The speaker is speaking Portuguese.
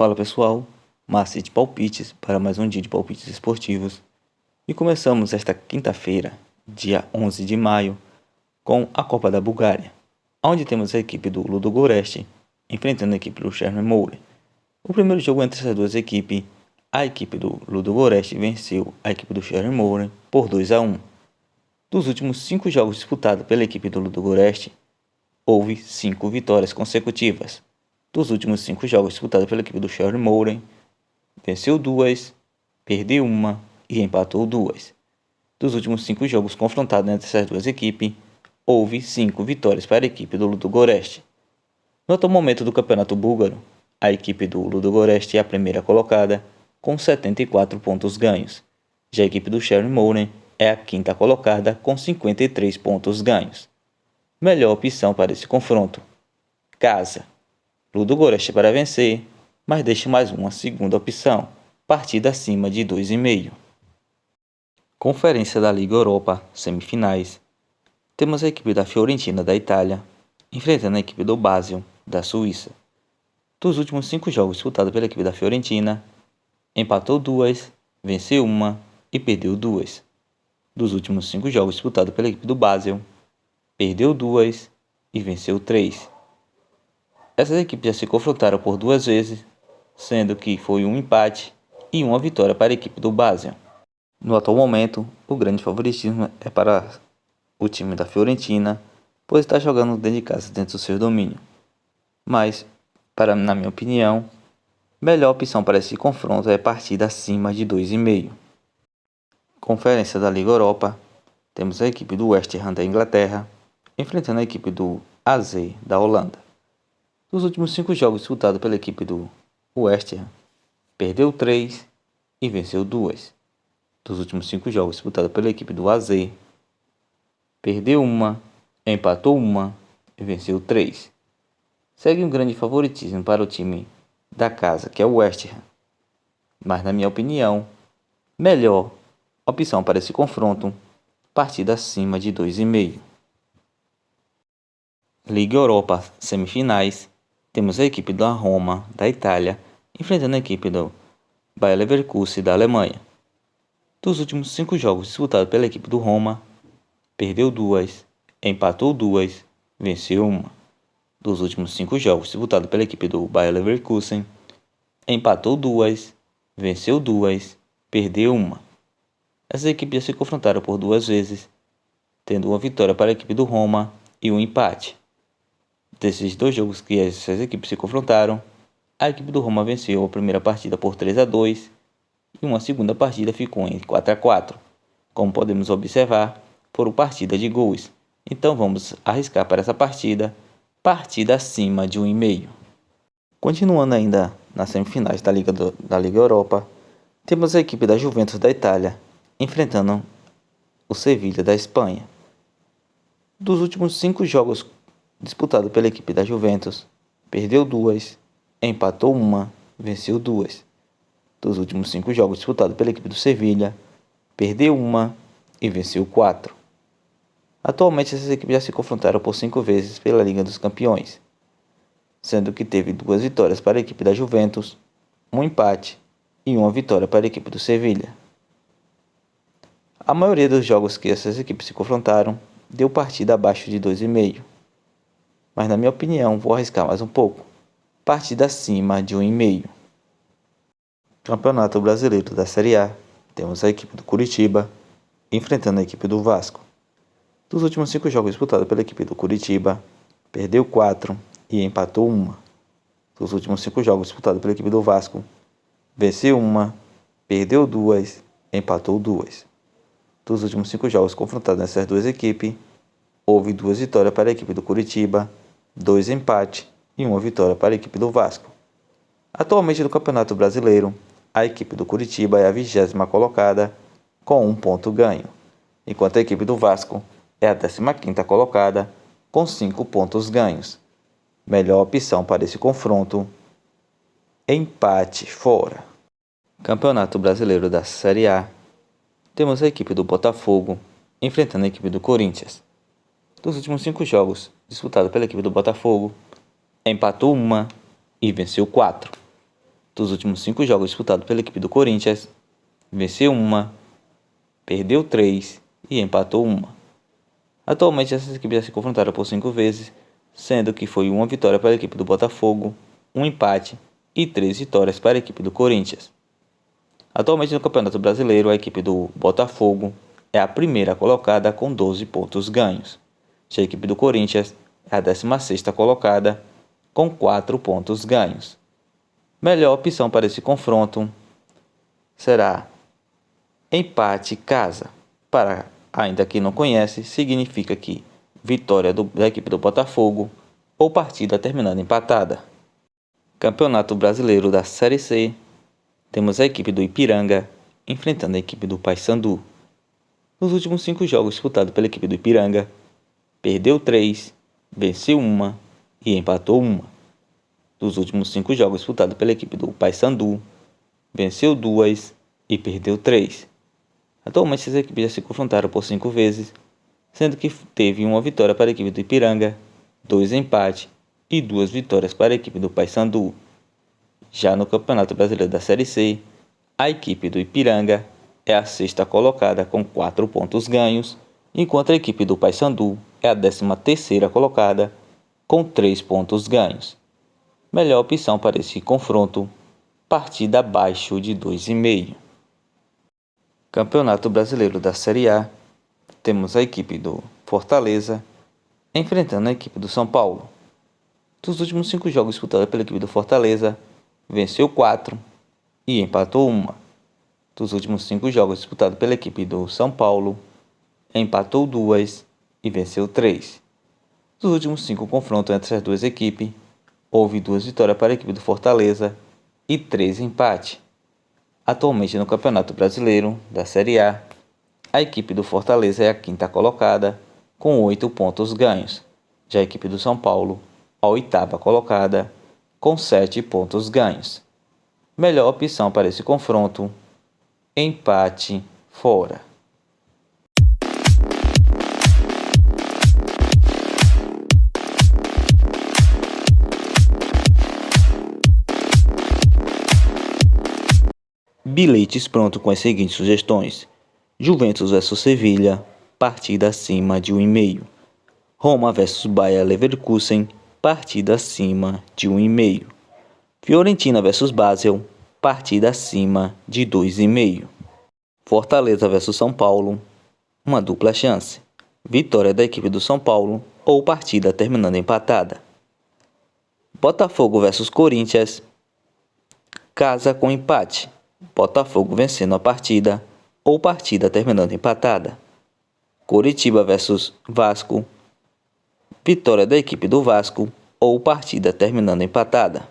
Fala pessoal, Márcio de Palpites para mais um dia de palpites esportivos. E começamos esta quinta-feira, dia 11 de maio, com a Copa da Bulgária, onde temos a equipe do Ludogorets enfrentando a equipe do Chernomorets. O primeiro jogo entre essas duas equipes, a equipe do Ludogorets venceu a equipe do Chernomorets por 2-1. Dos últimos 5 jogos disputados pela equipe do Ludogorets, houve 5 vitórias consecutivas. Dos últimos 5 jogos disputados pela equipe do Chernomorets, venceu 2, perdeu 1 e empatou 2. Dos últimos 5 jogos confrontados entre essas duas equipes, houve 5 vitórias para a equipe do Ludogorets. No atual momento do campeonato búlgaro, a equipe do Ludogorets é a primeira colocada com 74 pontos ganhos. Já a equipe do Chernomorets é a quinta colocada com 53 pontos ganhos. Melhor opção para esse confronto: casa. Ludogorets para vencer, mas deixe mais uma segunda opção, partida acima de 2,5. Conferência da Liga Europa, semifinais. Temos a equipe da Fiorentina da Itália enfrentando a equipe do Basel da Suíça. Dos últimos 5 jogos disputados pela equipe da Fiorentina, empatou 2, venceu 1 e perdeu 2. Dos últimos 5 jogos disputados pela equipe do Basel, perdeu 2 e venceu 3. Essas equipes já se confrontaram por 2 vezes, sendo que foi um empate e uma vitória para a equipe do Basel. No atual momento, o grande favoritismo é para o time da Fiorentina, pois está jogando dentro de casa, dentro do seu domínio. Mas, na minha opinião, melhor opção para esse confronto é partida acima de 2,5. Conferência da Liga Europa, temos a equipe do West Ham da Inglaterra enfrentando a equipe do AZ da Holanda. Dos últimos 5 jogos disputados pela equipe do West Ham, perdeu 3 e venceu 2. Dos últimos 5 jogos disputados pela equipe do AZ, perdeu 1, empatou 1 e venceu 3. Segue um grande favoritismo para o time da casa, que é o West Ham. Mas, na minha opinião, melhor opção para esse confronto, partida acima de 2,5. Liga Europa, semifinais. Temos a equipe da Roma, da Itália, enfrentando a equipe do Bayer Leverkusen, da Alemanha. Dos últimos 5 jogos disputados pela equipe do Roma, perdeu 2, empatou 2, venceu 1. Dos últimos 5 jogos disputados pela equipe do Bayer Leverkusen, empatou 2, venceu 2, perdeu 1. Essas equipes já se confrontaram por 2 vezes, tendo uma vitória para a equipe do Roma e um empate. Desses 2 jogos que essas equipes se confrontaram, a equipe do Roma venceu a primeira partida por 3-2 e uma segunda partida ficou em 4-4. Como podemos observar, foram partida de gols. Então vamos arriscar para essa partida acima de 1,5. Continuando ainda nas semifinais da Liga Europa, temos a equipe da Juventus da Itália enfrentando o Sevilha da Espanha. Dos últimos 5 jogos disputado pela equipe da Juventus, perdeu 2, empatou 1, venceu 2. Dos últimos 5 jogos disputados pela equipe do Sevilha, perdeu 1 e venceu 4. Atualmente essas equipes já se confrontaram por 5 vezes pela Liga dos Campeões, sendo que teve 2 vitórias para a equipe da Juventus, um empate e uma vitória para a equipe do Sevilha. A maioria dos jogos que essas equipes se confrontaram deu partida abaixo de 2,5. Mas, na minha opinião, vou arriscar mais um pouco, partida acima de 1,5. Campeonato Brasileiro da Série A, temos a equipe do Curitiba enfrentando a equipe do Vasco. Dos últimos 5 jogos disputados pela equipe do Curitiba, perdeu 4 e empatou 1. Dos últimos 5 jogos disputados pela equipe do Vasco, venceu 1, perdeu 2, empatou 2. Dos últimos 5 jogos confrontados nessas duas equipes, houve 2 vitórias para a equipe do Curitiba, 2 empates e uma vitória para a equipe do Vasco. Atualmente no Campeonato Brasileiro, a equipe do Curitiba é a 20ª colocada com 1 ponto ganho, enquanto a equipe do Vasco é a 15ª colocada com 5 pontos ganhos. Melhor opção para esse confronto, empate fora. Campeonato Brasileiro da Série A, temos a equipe do Botafogo enfrentando a equipe do Corinthians. Dos últimos 5 jogos disputados pela equipe do Botafogo, empatou 1 e venceu 4. Dos últimos 5 jogos disputados pela equipe do Corinthians, venceu uma, perdeu 3 e empatou uma. Atualmente essas equipes já se confrontaram por 5 vezes, sendo que foi uma vitória para a equipe do Botafogo, um empate e 3 vitórias para a equipe do Corinthians. Atualmente no Campeonato Brasileiro, a equipe do Botafogo é a primeira colocada com 12 pontos ganhos. Já a equipe do Corinthians é a 16ª colocada com 4 pontos ganhos. Melhor opção para esse confronto será empate casa. Para ainda quem não conhece, significa que vitória da equipe do Botafogo ou partida terminando empatada. Campeonato Brasileiro da Série C, temos a equipe do Ipiranga enfrentando a equipe do Paysandu. Nos últimos 5 jogos disputados pela equipe do Ipiranga, perdeu 3, venceu uma e empatou uma. Dos últimos 5 jogos disputados pela equipe do Paysandu, venceu 2 e perdeu 3. Atualmente essas equipes já se confrontaram por 5 vezes, sendo que teve uma vitória para a equipe do Ipiranga, 2 empates e 2 vitórias para a equipe do Paysandu. Já no Campeonato Brasileiro da Série C, a equipe do Ipiranga é a 6ª colocada com 4 pontos ganhos, enquanto a equipe do Paysandu é a 13ª colocada com 3 pontos ganhos. Melhor opção para esse confronto, partida abaixo de 2,5. Campeonato Brasileiro da Série A, temos a equipe do Fortaleza enfrentando a equipe do São Paulo. Dos últimos 5 jogos disputados pela equipe do Fortaleza, venceu 4 e empatou uma. Dos últimos 5 jogos disputados pela equipe do São Paulo, empatou 2 e venceu 3. Dos últimos 5 confrontos entre as duas equipes, houve 2 vitórias para a equipe do Fortaleza e 3 empates. Atualmente no Campeonato Brasileiro da Série A, a equipe do Fortaleza é a 5ª colocada com 8 pontos ganhos. Já a equipe do São Paulo, a 8ª colocada com 7 pontos ganhos. Melhor opção para esse confronto, empate fora. Bilhetes pronto com as seguintes sugestões: Juventus vs Sevilha, partida acima de 1,5. Roma vs Bayer Leverkusen, partida acima de 1,5. Fiorentina vs Basel, partida acima de 2,5. Fortaleza vs São Paulo, uma dupla chance. Vitória da equipe do São Paulo ou partida terminando empatada. Botafogo vs Corinthians, casa com empate. Botafogo vencendo a partida ou partida terminando empatada. Coritiba vs Vasco, vitória da equipe do Vasco ou partida terminando empatada.